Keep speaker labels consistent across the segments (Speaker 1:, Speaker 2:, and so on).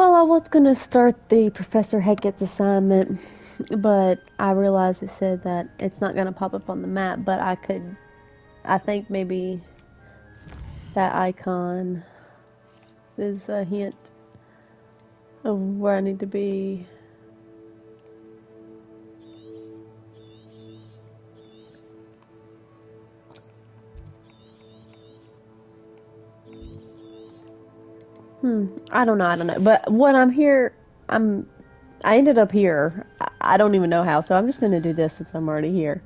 Speaker 1: Well, I was gonna start the Professor Hackett's assignment, but I realized it said that it's not gonna pop up on the map, but I think maybe that icon is a hint of where I need to be. I don't know. But when I'm here, I ended up here. I don't even know how, so I'm just gonna do this since I'm already here.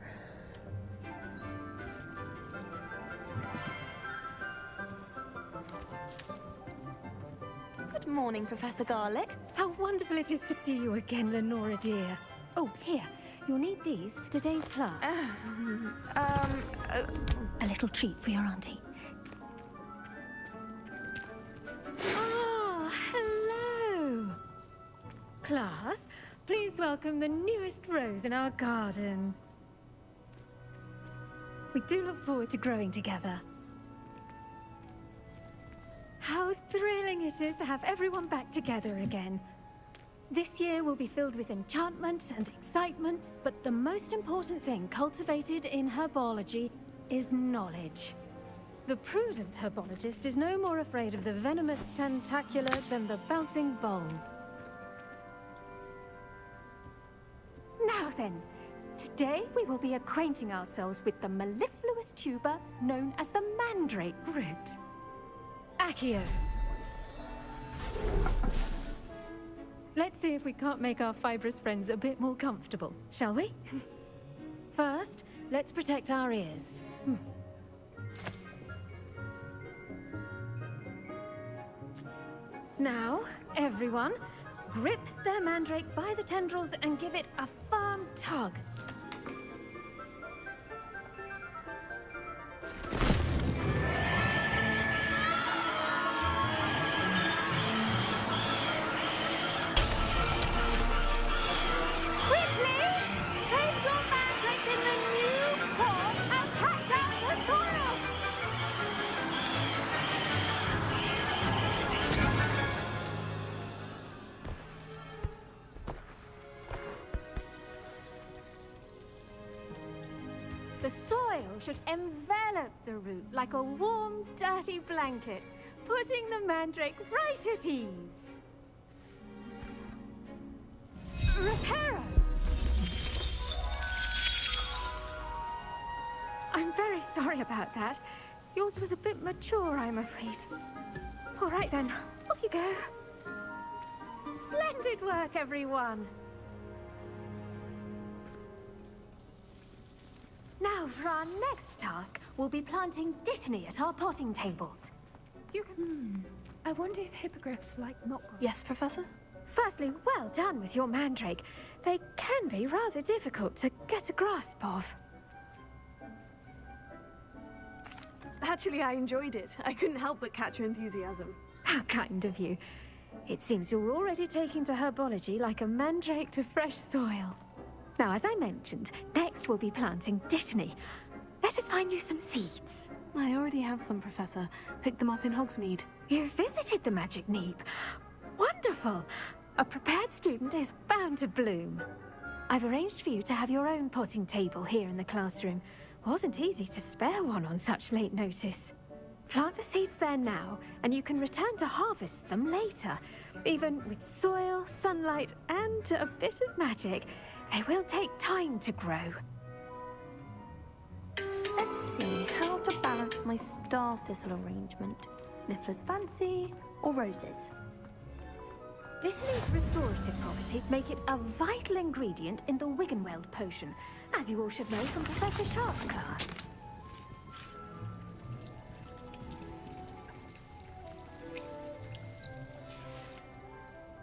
Speaker 2: Good morning, Professor Garlick.
Speaker 3: How wonderful it is to see you again, Lenora dear. Oh, here. You'll need these for today's class. A little treat for your auntie. Ah, hello. Class, please welcome the newest rose in our garden. We do look forward to growing together. How thrilling it is to have everyone back together again. This year will be filled with enchantment and excitement, but the most important thing cultivated in herbology is knowledge. The prudent herbologist is no more afraid of the venomous tentacular than the bouncing bulb. Now then, today we will be acquainting ourselves with the mellifluous tuber known as the mandrake root. Accio. Let's see if we can't make our fibrous friends a bit more comfortable, shall we? First, let's protect our ears. Now, everyone, grip their mandrake by the tendrils and give it a firm tug. The soil should envelop the root like a warm, dirty blanket, putting the mandrake right at ease. Reparo! I'm very sorry about that. Yours was a bit mature, I'm afraid. All right then, off you go. Splendid work, everyone. Now, for our next task, we'll be planting dittany at our potting tables. You can...
Speaker 4: I wonder if hippogriffs like knotgrass.
Speaker 2: Yes, Professor?
Speaker 3: Firstly, well done with your mandrake. They can be rather difficult to get a grasp of.
Speaker 2: Actually, I enjoyed it. I couldn't help but catch your enthusiasm.
Speaker 3: How kind of you. It seems you're already taking to herbology like a mandrake to fresh soil. Now, as I mentioned, next we'll be planting dittany. Let us find you some seeds.
Speaker 2: I already have some, Professor. Picked them up in Hogsmeade.
Speaker 3: You visited the Magic Neep. Wonderful! A prepared student is bound to bloom. I've arranged for you to have your own potting table here in the classroom. Wasn't easy to spare one on such late notice. Plant the seeds there now, and you can return to harvest them later. Even with soil, sunlight, and a bit of magic, they will take time to grow.
Speaker 2: Let's see how to balance my star thistle arrangement. Niffler's fancy or roses?
Speaker 3: Dittany's restorative properties make it a vital ingredient in the Wiggenweld potion, as you all should know from Professor Sharp's class.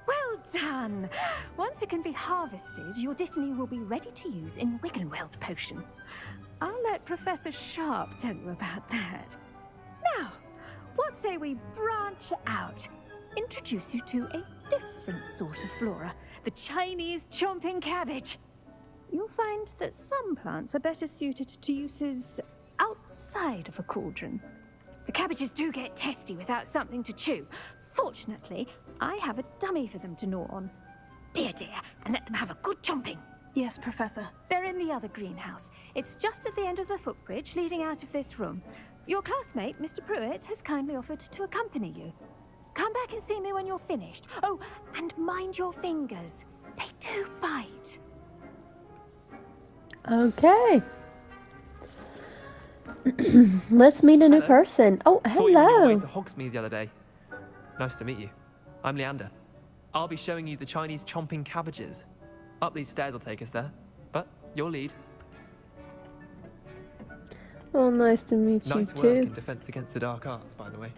Speaker 3: Well done! Once it can be harvested, your dittany will be ready to use in Wiggenweld potion. I'll let Professor Sharp tell you about that. Now, what say we branch out? Introduce you to a different sort of flora, the Chinese chomping cabbage. You'll find that some plants are better suited to uses outside of a cauldron. The cabbages do get testy without something to chew. Fortunately, I have a dummy for them to gnaw on. Be a dear, and let them have a good chomping.
Speaker 2: Yes, Professor.
Speaker 3: They're in the other greenhouse. It's just at the end of the footbridge leading out of this room. Your classmate, Mr. Pruitt, has kindly offered to accompany you. Come back and see me when you're finished. Oh, and mind your fingers. They do bite.
Speaker 1: Okay. Let's meet a new
Speaker 5: Hello.
Speaker 1: person. Oh,
Speaker 5: Saw you on your way
Speaker 1: hello.
Speaker 5: to Hogsmeade the other day. Nice to meet you. I'm Leander. I'll be showing you the Chinese chomping cabbages. Up these stairs will take us there, but you'll lead.
Speaker 1: Oh, nice to meet
Speaker 5: Nice
Speaker 1: you
Speaker 5: work
Speaker 1: too.
Speaker 5: in defense against the dark arts, by the way.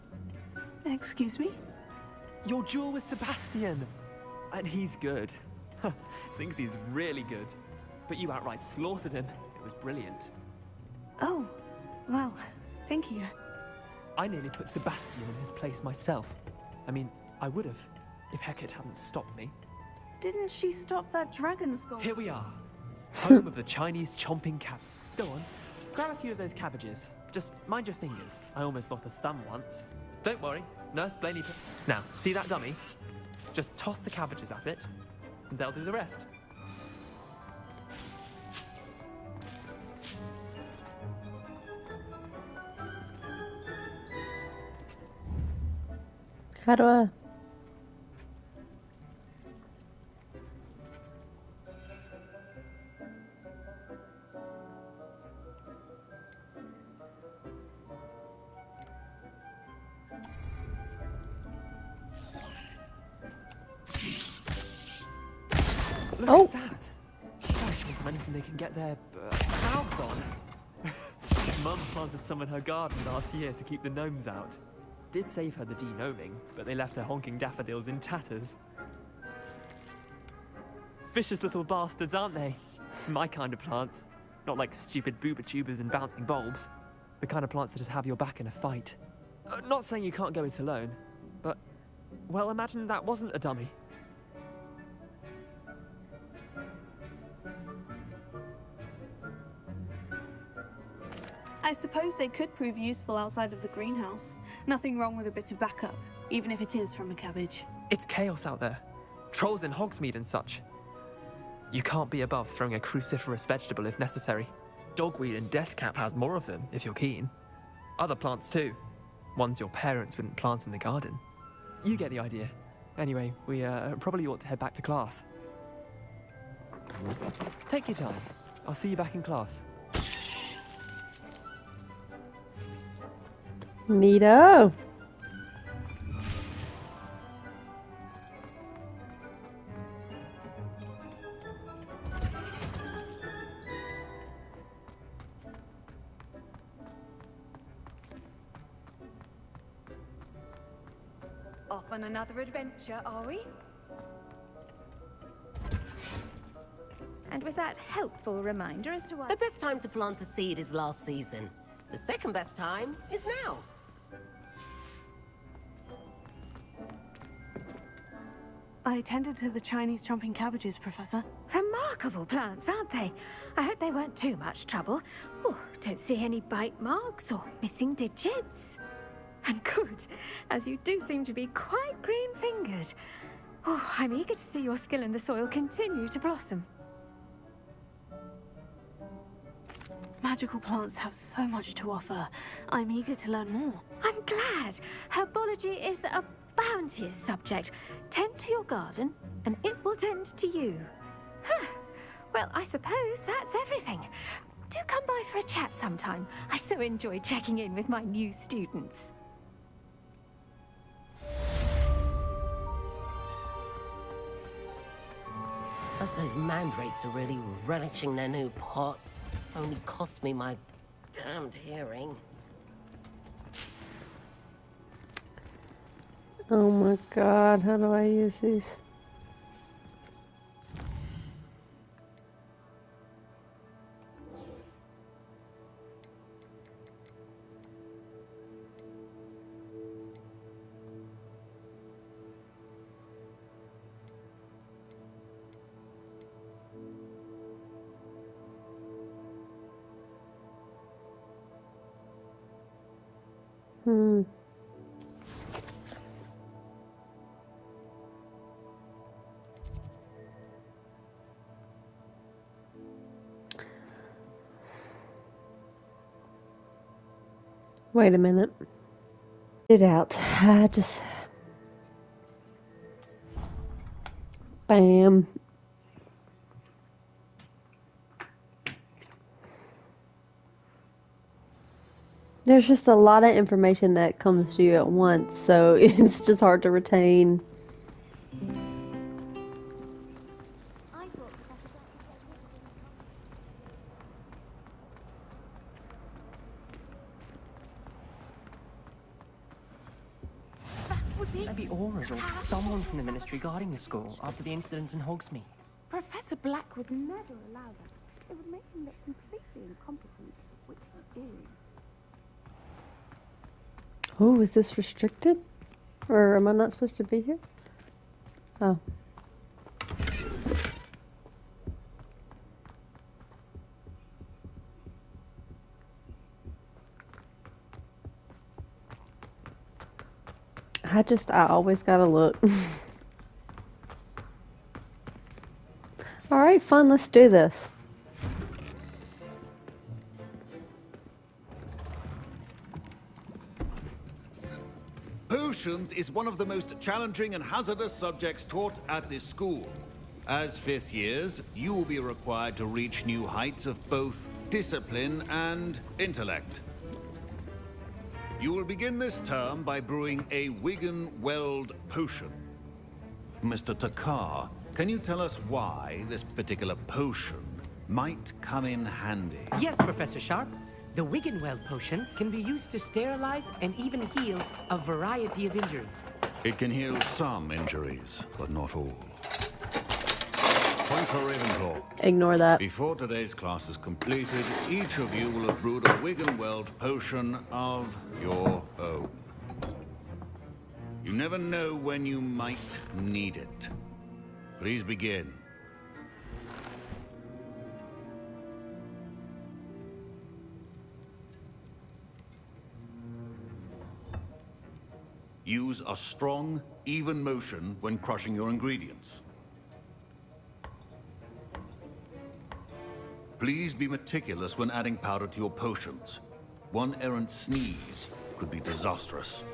Speaker 2: Excuse me?
Speaker 5: Your duel with Sebastian! And he's good. Thinks he's really good. But you outright slaughtered him. It was brilliant.
Speaker 2: Oh, well, thank you.
Speaker 5: I nearly put Sebastian in his place myself. I mean, I would have, if Hecate hadn't stopped me.
Speaker 2: Didn't she stop that dragon skull?
Speaker 5: Here we are. Home of the Chinese chomping cab. Go on, grab a few of those cabbages. Just mind your fingers. I almost lost a thumb once. Don't worry, Nurse Blaney. Now, see that dummy? Just toss the cabbages at it, and they'll do the rest.
Speaker 1: How do I?
Speaker 5: Look
Speaker 1: Oh.
Speaker 5: at that! Gosh, anything they can get their mouths on. Mum planted some in her garden last year to keep the gnomes out. Did save her the de-gnoming, but they left her honking daffodils in tatters. Vicious little bastards, aren't they? My kind of plants. Not like stupid booba tubers and bouncing bulbs. The kind of plants that just have your back in a fight. Not saying you can't go it alone, but, well, imagine that wasn't a dummy.
Speaker 2: I suppose they could prove useful outside of the greenhouse. Nothing wrong with a bit of backup, even if it is from a cabbage.
Speaker 5: It's chaos out there. Trolls in Hogsmeade and such. You can't be above throwing a cruciferous vegetable if necessary. Dogweed and deathcap has more of them, if you're keen. Other plants too. Ones your parents wouldn't plant in the garden. You get the idea. Anyway, we probably ought to head back to class. Take your time. I'll see you back in class.
Speaker 1: Neato.
Speaker 6: Off on another adventure, are we?
Speaker 3: And with that helpful reminder as to why...
Speaker 7: The best time to plant a seed is last season. The second best time is now.
Speaker 2: I attended to the Chinese chomping cabbages, Professor.
Speaker 3: Remarkable plants, aren't they? I hope they weren't too much trouble. Oh, don't see any bite marks or missing digits. And good, as you do seem to be quite green-fingered. Oh, I'm eager to see your skill in the soil continue to blossom.
Speaker 2: Magical plants have so much to offer. I'm eager to learn more.
Speaker 3: I'm glad. Herbology is a bounteous subject. Tend to your garden, and it will tend to you. Huh. Well, I suppose that's everything. Do come by for a chat sometime. I so enjoy checking in with my new students.
Speaker 7: Hope those mandrakes are really relishing their new pots. Only cost me my damned hearing.
Speaker 1: Oh my god, how do I use these? Wait a minute. Get it out. I just. Bam. There's just a lot of information that comes to you at once, so it's just hard to retain.
Speaker 8: Maybe Aura's or someone from the Ministry guarding the school after the incident in Hogsmeade.
Speaker 3: Professor Black would never allow that. It would make him look completely incompetent, which he is.
Speaker 1: Oh, is this restricted? Or am I not supposed to be here? Oh. I always gotta look. Alright, fun, let's do this.
Speaker 9: Potions is one of the most challenging and hazardous subjects taught at this school. As fifth years, you will be required to reach new heights of both discipline and intellect. You will begin this term by brewing a Wigan-Weld potion. Mr. Takar, can you tell us why this particular potion might come in handy?
Speaker 10: Yes, Professor Sharp. The Wiggenweld potion can be used to sterilize and even heal a variety of injuries.
Speaker 9: It can heal some injuries, but not all. Point for Ravenclaw.
Speaker 1: Ignore that.
Speaker 9: Before today's class is completed, each of you will have brewed a Wiggenweld potion of your own. You never know when you might need it. Please begin. Use a strong, even motion when crushing your ingredients. Please be meticulous when adding powder to your potions. One errant sneeze could be disastrous.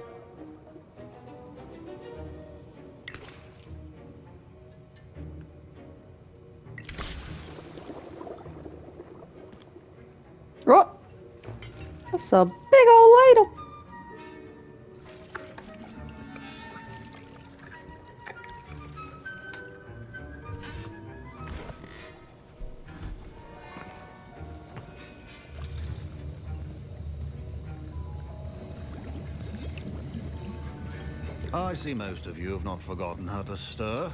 Speaker 1: Oh, that's a big old ladle.
Speaker 9: I see most of you have not forgotten how to stir.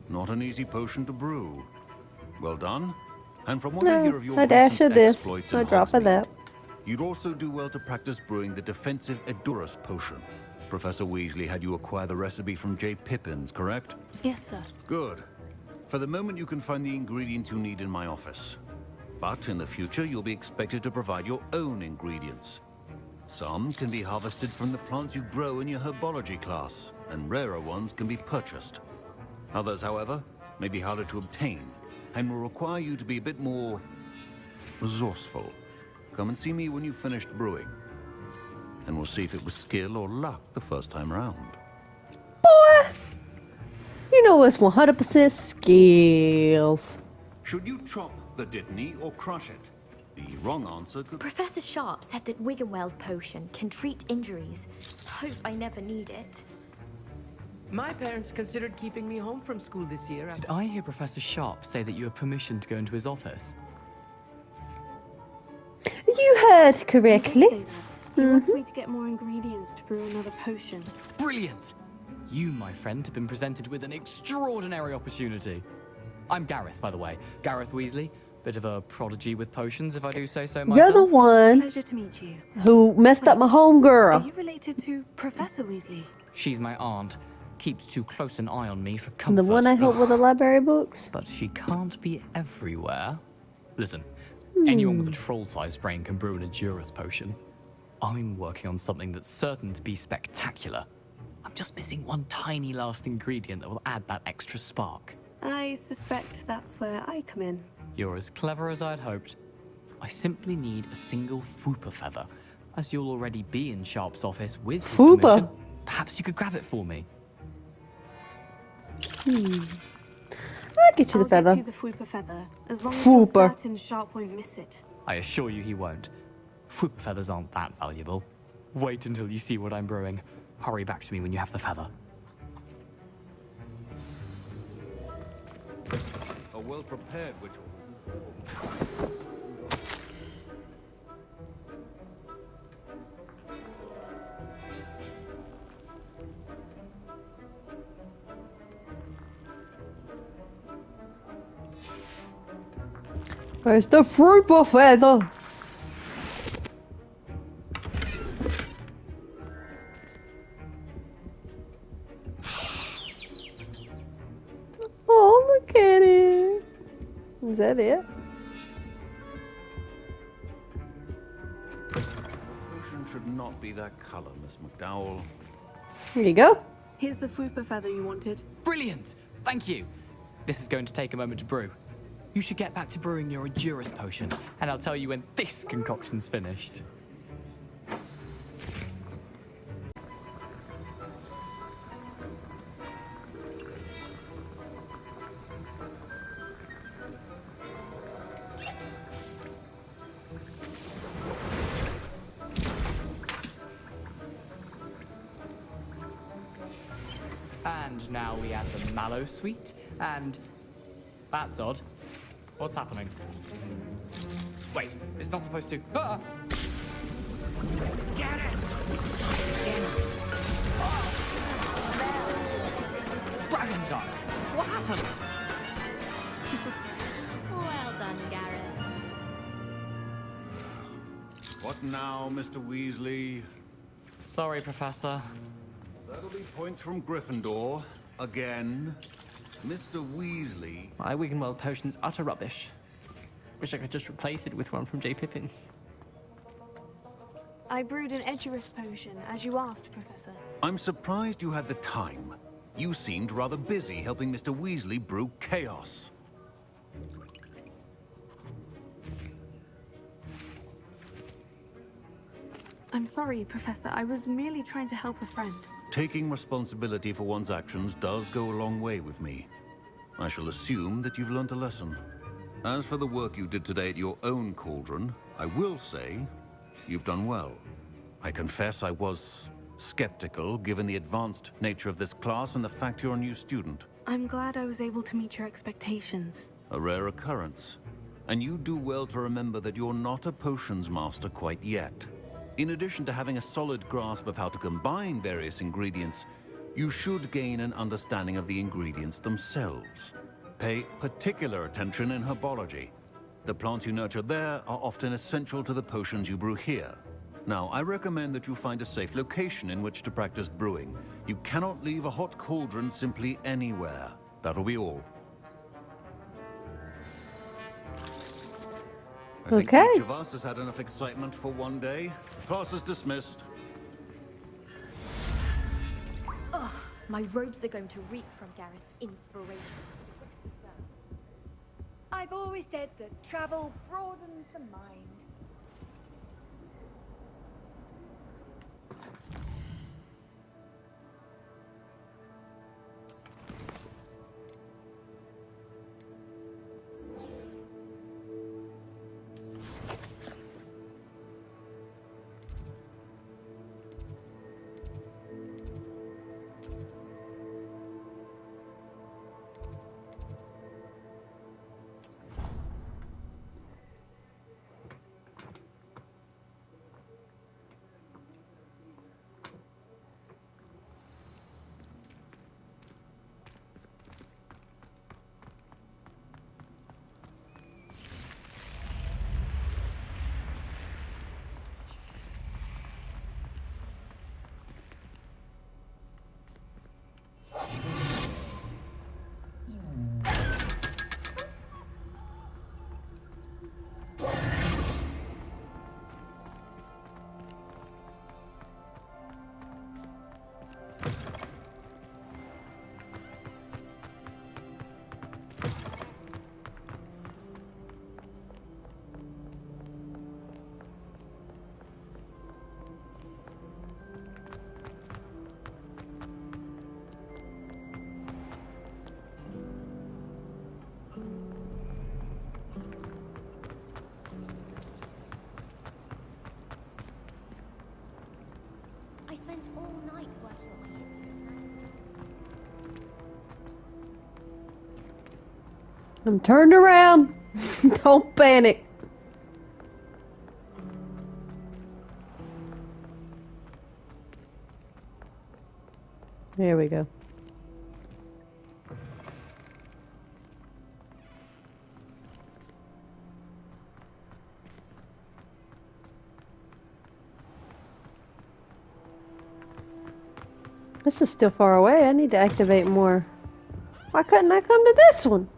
Speaker 9: Not an easy potion to brew. Well done. And from what I hear of your
Speaker 1: A dash
Speaker 9: recent
Speaker 1: of this,
Speaker 9: exploits
Speaker 1: a
Speaker 9: in
Speaker 1: drop of
Speaker 9: Hogsmeade,
Speaker 1: that.
Speaker 9: you'd also do well to practice brewing the defensive Edurus potion. Professor Weasley had you acquire the recipe from J. Pippin's, correct?
Speaker 2: Yes, sir.
Speaker 9: Good. For the moment, you can find the ingredients you need in my office. But in the future, you'll be expected to provide your own ingredients. Some can be harvested from the plants you grow in your herbology class, and rarer ones can be purchased. Others, however, may be harder to obtain, and will require you to be a bit more resourceful. Come and see me when you've finished brewing, and we'll see if it was skill or luck the first time round.
Speaker 1: Boy, you know it's 100% skills.
Speaker 9: Should you chop the Dittany or crush it? The wrong answer could...
Speaker 11: Professor Sharp said that Wiggenweld potion can treat injuries. Hope I never need it.
Speaker 10: My parents considered keeping me home from school this year.
Speaker 12: Did I hear Professor Sharp say that you have permission to go into his office?
Speaker 1: You heard correctly.
Speaker 2: He did say that. He wants me to get more ingredients to brew another potion.
Speaker 12: Brilliant! You, my friend, have been presented with an extraordinary opportunity. I'm Gareth, by the way. Gareth Weasley. Bit of a prodigy with potions, if I do say so myself.
Speaker 1: You're the one
Speaker 2: Pleasure to meet you.
Speaker 1: who messed up my
Speaker 2: Are
Speaker 1: homegirl.
Speaker 2: you related to Professor Weasley?
Speaker 12: She's my aunt. Keeps too close an eye on me for comfort.
Speaker 1: The one I helped with the library books.
Speaker 12: But she can't be everywhere. Listen, anyone with a troll-sized brain can brew an Edurus potion. I'm working on something that's certain to be spectacular. I'm just missing one tiny last ingredient that will add that extra spark.
Speaker 2: I suspect that's where I come in.
Speaker 12: You're as clever as I'd hoped. I simply need a single Fooper feather. As you'll already be in Sharp's office with his
Speaker 1: Fooper?
Speaker 12: permission, perhaps you could grab it for me.
Speaker 1: I'll get you the feather.
Speaker 2: I'll get you the Fooper feather, as long as you're certain Sharp won't miss it.
Speaker 12: I assure you he won't. Fooper feathers aren't that valuable. Wait until you see what I'm brewing. Hurry back to me when you have the feather.
Speaker 9: A well-prepared witch.
Speaker 1: Where's the Fooper feather? Oh, look at it. Is that it?
Speaker 9: Potion should not be that color, Miss McDowell.
Speaker 1: Here you go.
Speaker 2: Here's the Fooper feather you wanted.
Speaker 12: Brilliant! Thank you! This is going to take a moment to brew. You should get back to brewing your Adurus potion, and I'll tell you when this concoction's finished. And now we add the mallow sweet, and... That's odd. What's happening? Wait, it's not supposed to... Ah! Get it! Dragon Dart! What happened?
Speaker 13: Well done, Garrett.
Speaker 9: What now, Mr. Weasley?
Speaker 12: Sorry, Professor.
Speaker 9: That'll be points from Gryffindor. Again. Mr. Weasley.
Speaker 5: My Wiggenweld potion's utter rubbish. Wish I could just replace it with one from J. Pippin's.
Speaker 2: I brewed an Edurus potion, as you asked, Professor.
Speaker 9: I'm surprised you had the time. You seemed rather busy helping Mr. Weasley brew chaos.
Speaker 2: I'm sorry, Professor. I was merely trying to help a friend.
Speaker 9: Taking responsibility for one's actions does go a long way with me. I shall assume that you've learnt a lesson. As for the work you did today at your own cauldron, I will say you've done well. I confess I was skeptical, given the advanced nature of this class and the fact you're a new student.
Speaker 2: I'm glad I was able to meet your expectations.
Speaker 9: A rare occurrence. And you do well to remember that you're not a potions master quite yet. In addition to having a solid grasp of how to combine various ingredients, you should gain an understanding of the ingredients themselves. Pay particular attention in herbology. The plants you nurture there are often essential to the potions you brew here. Now, I recommend that you find a safe location in which to practice brewing. You cannot leave a hot cauldron simply anywhere. That'll be all. I think each of us has had enough excitement for one day. Class is dismissed.
Speaker 11: Ugh, my robes are going to reek from Gareth's inspiration.
Speaker 6: I've always said that travel broadens the mind.
Speaker 13: I spent all night working on my instrument.
Speaker 1: I'm turned around. Don't panic. There we go. This is still far away. I need to activate more. Why couldn't I come to this one?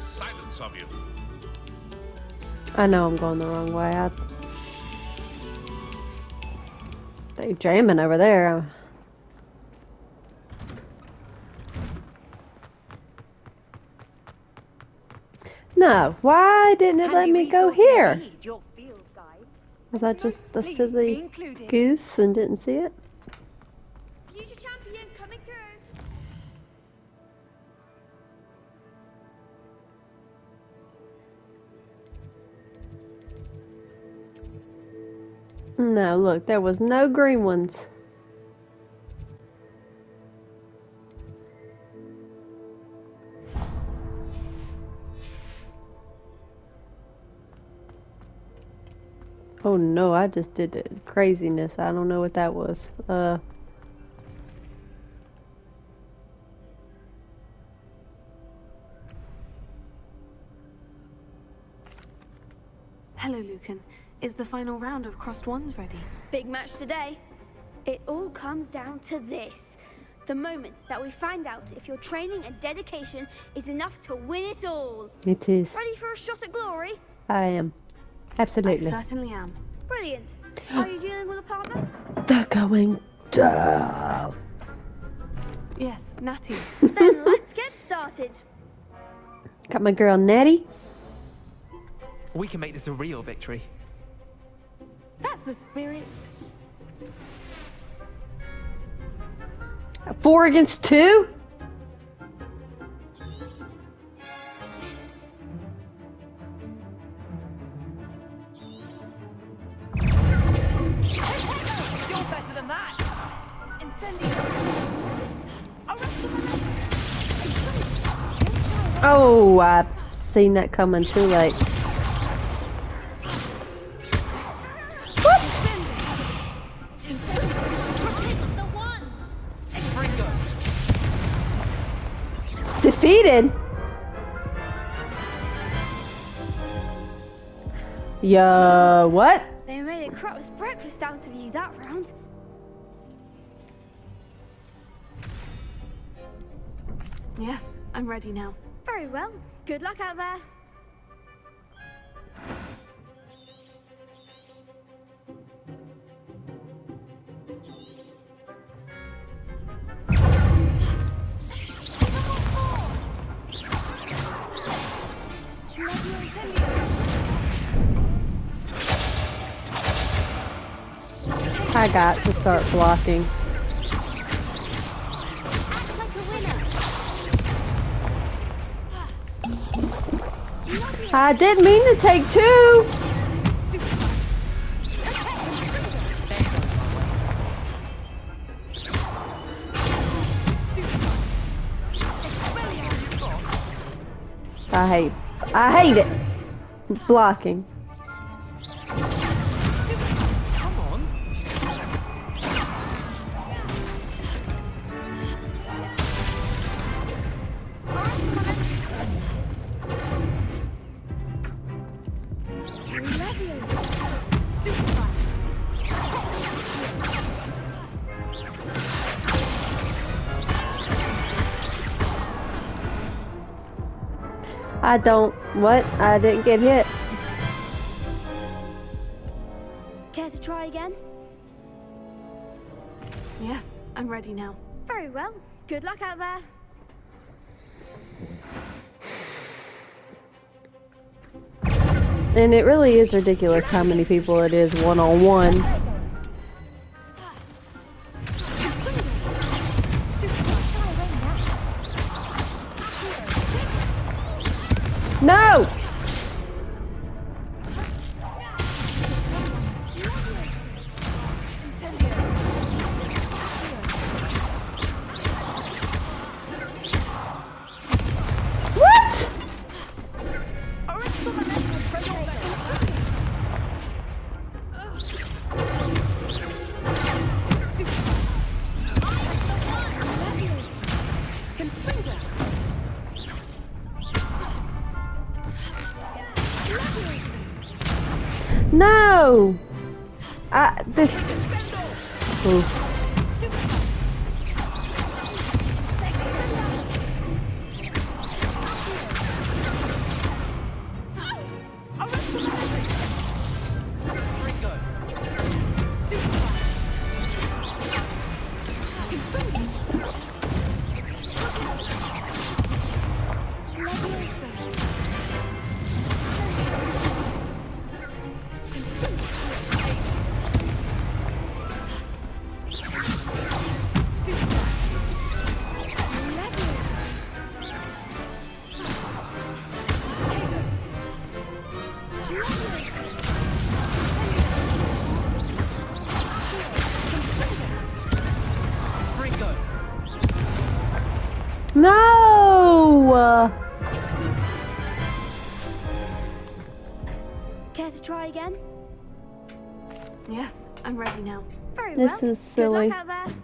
Speaker 14: Silence of you.
Speaker 1: I know I'm going the wrong way. They jamming over there. No, why didn't it let me go here? Was I just a silly goose and didn't see it?
Speaker 13: Future champion coming through.
Speaker 1: No, look, there was no green ones. Oh no, I just did the craziness. I don't know what that was.
Speaker 2: Hello, Lucan. Is the final round of Crossed Wands ready?
Speaker 13: Big match today. It all comes down to this. The moment that we find out if your training and dedication is enough to win it all.
Speaker 1: It is.
Speaker 13: Ready for a shot at glory?
Speaker 1: I am. Absolutely.
Speaker 2: I certainly am.
Speaker 13: Brilliant. Are you dealing with a partner?
Speaker 1: They're going down.
Speaker 2: Yes, Natty.
Speaker 13: Then let's get started.
Speaker 1: Got my girl Natty.
Speaker 5: We can make this a real victory.
Speaker 2: That's the spirit.
Speaker 1: 4 against 2?
Speaker 10: You're better than that!
Speaker 1: Oh, I seen that coming too late. Defeated? Yeah, what?
Speaker 13: They made a crap's breakfast out of you that round.
Speaker 2: Yes, I'm ready now.
Speaker 13: Very well. Good luck out there.
Speaker 1: I got to start blocking. I didn't mean to take 2. I hate it. Blocking. I don't. What? I didn't get hit.
Speaker 13: Care to try again?
Speaker 2: Yes, I'm ready now.
Speaker 13: Very well. Good luck out there.
Speaker 1: And it really is ridiculous how many people it is one-on-one. No! What? No! This. Ooh. No!
Speaker 13: Care to try again?
Speaker 2: Yes, I'm ready now.
Speaker 13: Very
Speaker 1: This
Speaker 13: well.
Speaker 1: is silly.
Speaker 13: Good luck out there.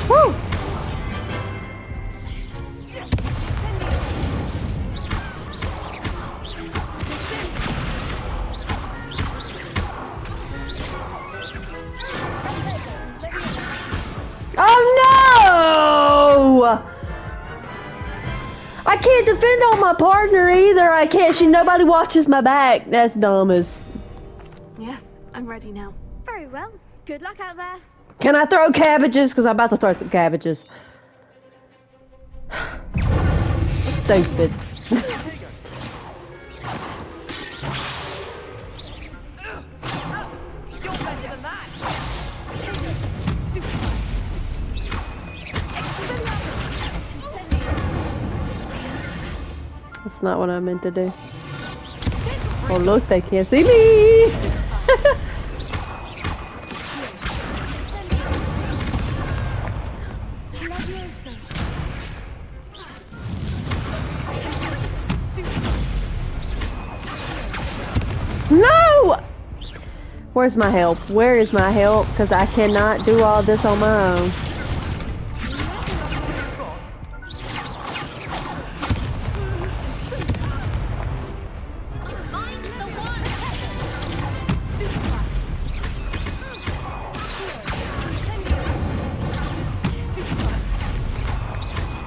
Speaker 1: Woo! Oh no! I can't defend on my partner either. I can't. Nobody watches my back. That's dumb as.
Speaker 2: Yes, I'm ready now.
Speaker 13: Very well. Good luck out there.
Speaker 1: Can I throw cabbages? Because I'm about to throw some cabbages. Stupid. That's not what I meant to do. Oh look, they can't see me! No! Where's my help? Where is my help? Because I cannot do all this on my own.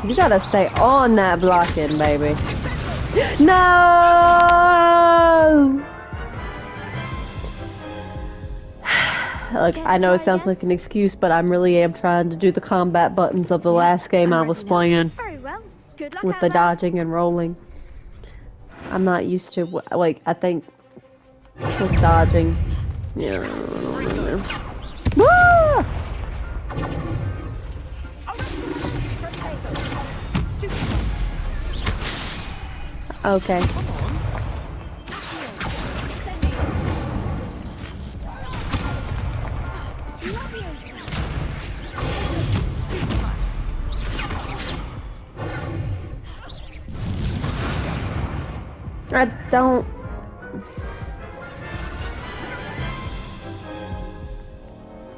Speaker 1: You gotta stay on that blocking, baby. No! Look, I know it sounds like an excuse, but I really am trying to do the combat buttons of the last game I was playing.
Speaker 13: Very well. Good luck
Speaker 1: With
Speaker 13: out
Speaker 1: the
Speaker 13: there.
Speaker 1: dodging and rolling. I'm not used to, like, I think was dodging. Yeah. Woo! Okay. I don't.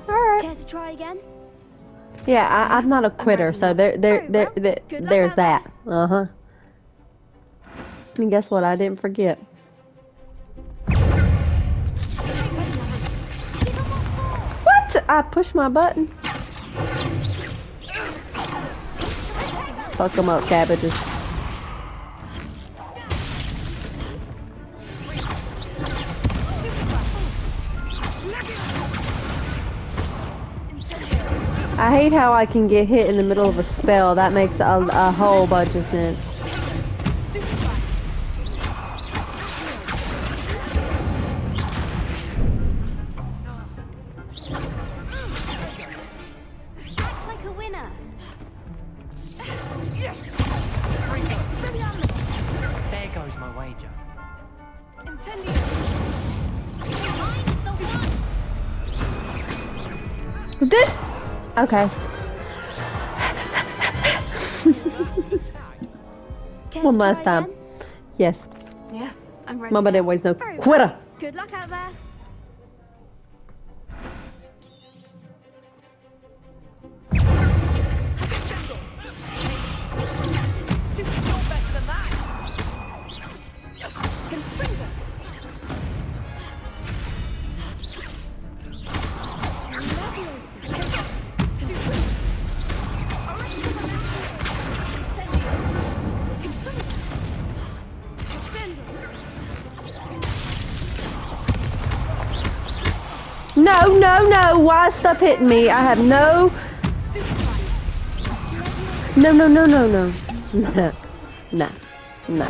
Speaker 1: Alright.
Speaker 13: Care to try again?
Speaker 1: Yeah, I'm not a quitter, so there's that. Uh-huh. And guess what? I didn't forget. What? I pushed my button. Fuck them up, cabbages. I hate how I can get hit in the middle of a spell. That makes a whole bunch of sense.
Speaker 13: Act like a winner.
Speaker 8: There goes my wager.
Speaker 1: Did? Okay. One last time. Yes.
Speaker 2: Yes, I'm ready.
Speaker 1: Mama didn't waste no quitter.
Speaker 13: Good luck out there.
Speaker 1: No, no, no. Why is stuff hitting me? I have no... No, no, no, no, no. No. No. No.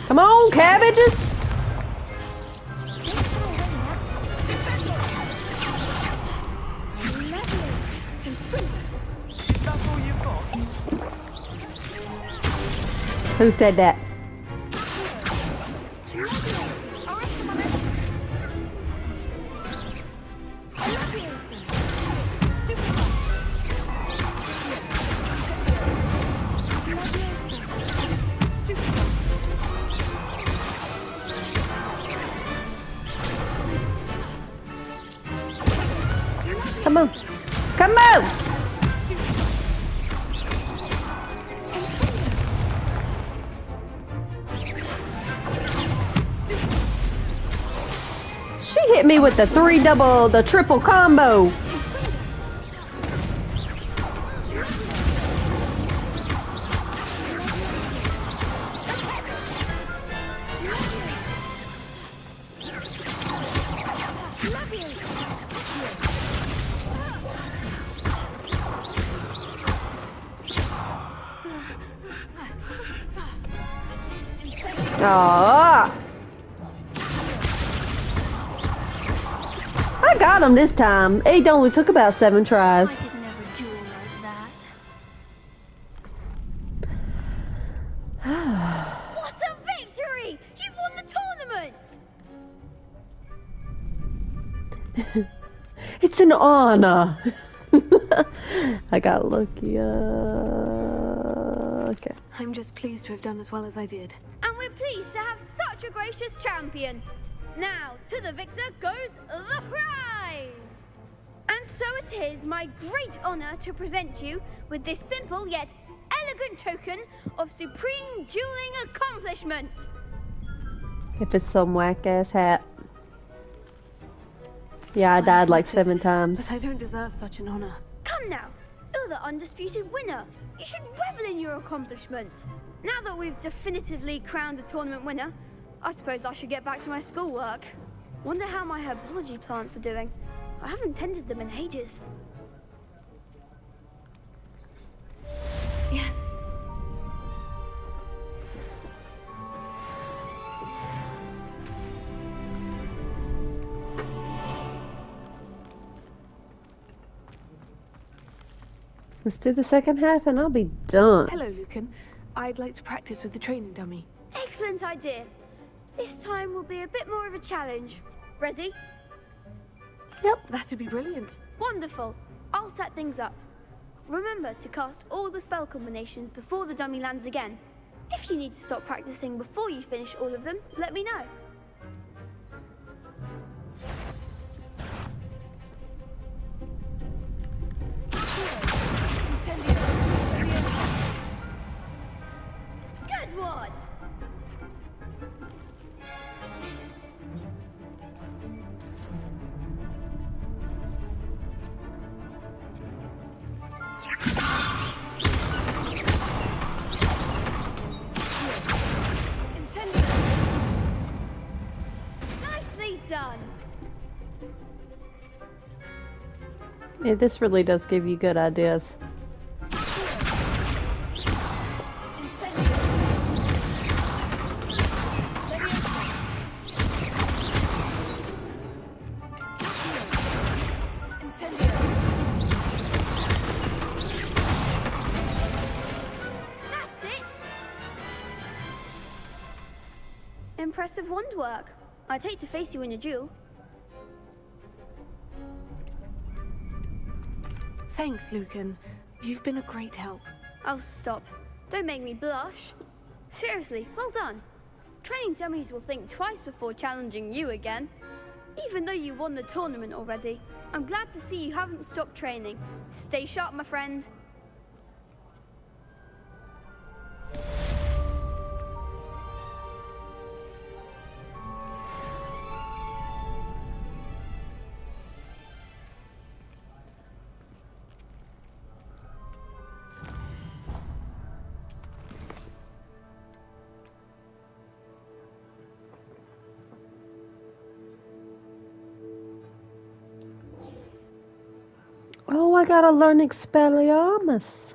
Speaker 1: Come on, cabbages! Who said that? Come on. Come on! She hit me with the triple combo. Aww. I got him this time. It only took about 7 tries.
Speaker 13: I could never duel like that. What a victory! You've won the tournament!
Speaker 1: It's an honor. I got lucky. Okay.
Speaker 2: I'm just pleased to have done as well as I did.
Speaker 13: And we're pleased to have such a gracious champion. Now, to the victor goes the prize! And so it is my great honor to present you with this simple yet elegant token of supreme dueling accomplishment.
Speaker 1: If it's some whack-ass hat. Yeah, I died like 7 times.
Speaker 2: But I don't deserve such an honor.
Speaker 13: Come now, you're the undisputed winner. You should revel in your accomplishment. Now that we've definitively crowned the tournament winner, I suppose I should get back to my schoolwork. Wonder how my herbology plants are doing. I haven't tended them in ages.
Speaker 2: Yes.
Speaker 1: Let's do the second half and I'll be done.
Speaker 2: Hello, Lucan. I'd like to practice with the training dummy.
Speaker 13: Excellent idea. This time will be a bit more of a challenge. Ready?
Speaker 2: Yep. That'd be brilliant.
Speaker 13: Wonderful. I'll set things up. Remember to cast all the spell combinations before the dummy lands again. If you need to stop practicing before you finish all of them, let me know. Good one! Nicely done!
Speaker 1: Yeah, this really does give you good ideas.
Speaker 13: Impressive wand work. I'd hate to face you in a duel.
Speaker 2: Thanks, Lucan. You've been a great help.
Speaker 13: Oh, stop. Don't make me blush. Seriously, well done. Training dummies will think twice before challenging you again. Even though you won the tournament already, I'm glad to see you haven't stopped training. Stay sharp, my friend.
Speaker 1: Oh, I gotta learn Expelliarmus.